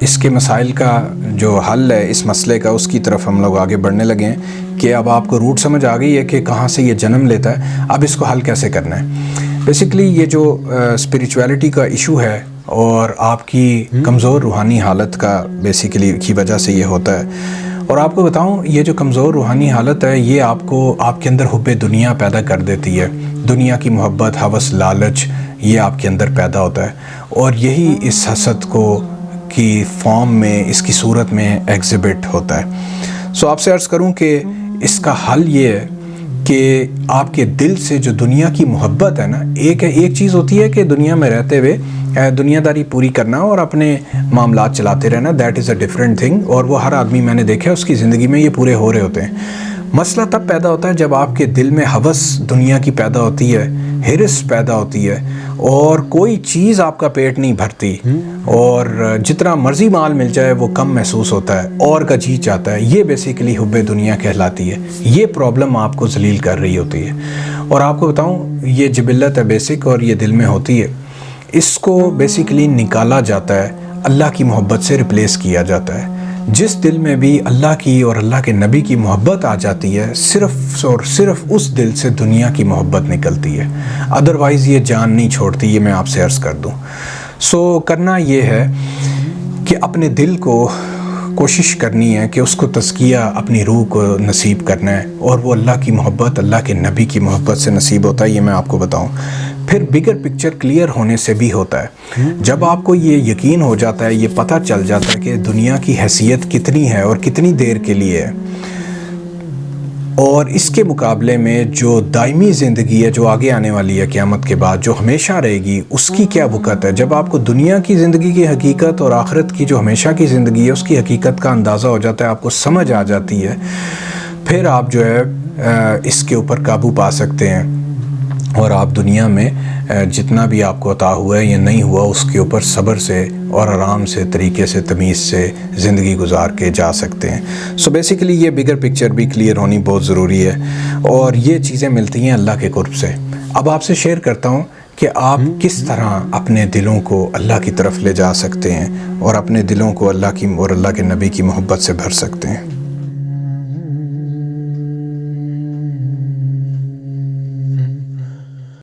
اس کے مسائل کا جو حل ہے اس مسئلے کا، اس کی طرف ہم لوگ آگے بڑھنے لگے ہیں کہ اب آپ کو روٹ سمجھ آ گئی ہے کہ کہاں سے یہ جنم لیتا ہے، اب اس کو حل کیسے کرنا ہے۔ بیسیکلی یہ جو اسپریچویلٹی کا ایشو ہے اور آپ کی کمزور روحانی حالت کا بیسیکلی کی وجہ سے یہ ہوتا ہے، اور آپ کو بتاؤں یہ جو کمزور روحانی حالت ہے یہ آپ کو آپ کے اندر حب دنیا پیدا کر دیتی ہے، دنیا کی محبت، ہوس، لالچ یہ آپ کے اندر پیدا ہوتا ہے، اور یہی اس حسد کو کی فارم میں، اس کی صورت میں ایگزیبٹ ہوتا ہے۔ سو آپ سے عرض کروں کہ اس کا حل یہ ہے کہ آپ کے دل سے جو دنیا کی محبت ہے نا، ایک چیز ہوتی ہے کہ دنیا میں رہتے ہوئے دنیا داری پوری کرنا اور اپنے معاملات چلاتے رہنا، that is a different thing, اور وہ ہر آدمی میں نے دیکھا ہے اس کی زندگی میں یہ پورے ہو رہے ہوتے ہیں۔ مسئلہ تب پیدا ہوتا ہے جب آپ کے دل میں ہوس دنیا کی پیدا ہوتی ہے، ہرس پیدا ہوتی ہے، اور کوئی چیز آپ کا پیٹ نہیں بھرتی، اور جتنا مرضی مال مل جائے وہ کم محسوس ہوتا ہے، اور کا جی چاہتا ہے۔ یہ بیسیکلی حب دنیا کہلاتی ہے، یہ پرابلم آپ کو ذلیل کر رہی ہوتی ہے۔ اور آپ کو بتاؤں یہ جبلت ہے بیسک، اور یہ دل میں ہوتی ہے، اس کو بیسیکلی نکالا جاتا ہے، اللہ کی محبت سے ریپلیس کیا جاتا ہے۔ جس دل میں بھی اللہ کی اور اللہ کے نبی کی محبت آ جاتی ہے، صرف اور صرف اس دل سے دنیا کی محبت نکلتی ہے، ادروائز یہ جان نہیں چھوڑتی، یہ میں آپ سے عرض کر دوں۔ سو کرنا یہ ہے کہ اپنے دل کو کوشش کرنی ہے کہ اس کو تزکیہ اپنی روح کو نصیب کرنا ہے، اور وہ اللہ کی محبت، اللہ کے نبی کی محبت سے نصیب ہوتا ہے، یہ میں آپ کو بتاؤں۔ پھر بگر پکچر کلیئر ہونے سے بھی ہوتا ہے۔ جب آپ کو یہ یقین ہو جاتا ہے، یہ پتہ چل جاتا ہے کہ دنیا کی حیثیت کتنی ہے اور کتنی دیر کے لیے ہے، اور اس کے مقابلے میں جو دائمی زندگی ہے جو آگے آنے والی ہے قیامت کے بعد، جو ہمیشہ رہے گی، اس کی کیا وقت ہے۔ جب آپ کو دنیا کی زندگی کی حقیقت اور آخرت کی جو ہمیشہ کی زندگی ہے اس کی حقیقت کا اندازہ ہو جاتا ہے، آپ کو سمجھ آ جاتی ہے، پھر آپ جو ہے اس کے اوپر قابو پا سکتے ہیں، اور آپ دنیا میں جتنا بھی آپ کو عطا ہوا ہے یا نہیں ہوا اس کے اوپر صبر سے اور آرام سے، طریقے سے، تمیز سے زندگی گزار کے جا سکتے ہیں۔ سو بیسیکلی یہ بگر پکچر بھی کلیئر ہونی بہت ضروری ہے، اور یہ چیزیں ملتی ہیں اللہ کے قرب سے۔ اب آپ سے شیئر کرتا ہوں کہ آپ کس طرح اپنے دلوں کو اللہ کی طرف لے جا سکتے ہیں، اور اپنے دلوں کو اللہ کی اور اللہ کے نبی کی محبت سے بھر سکتے ہیں۔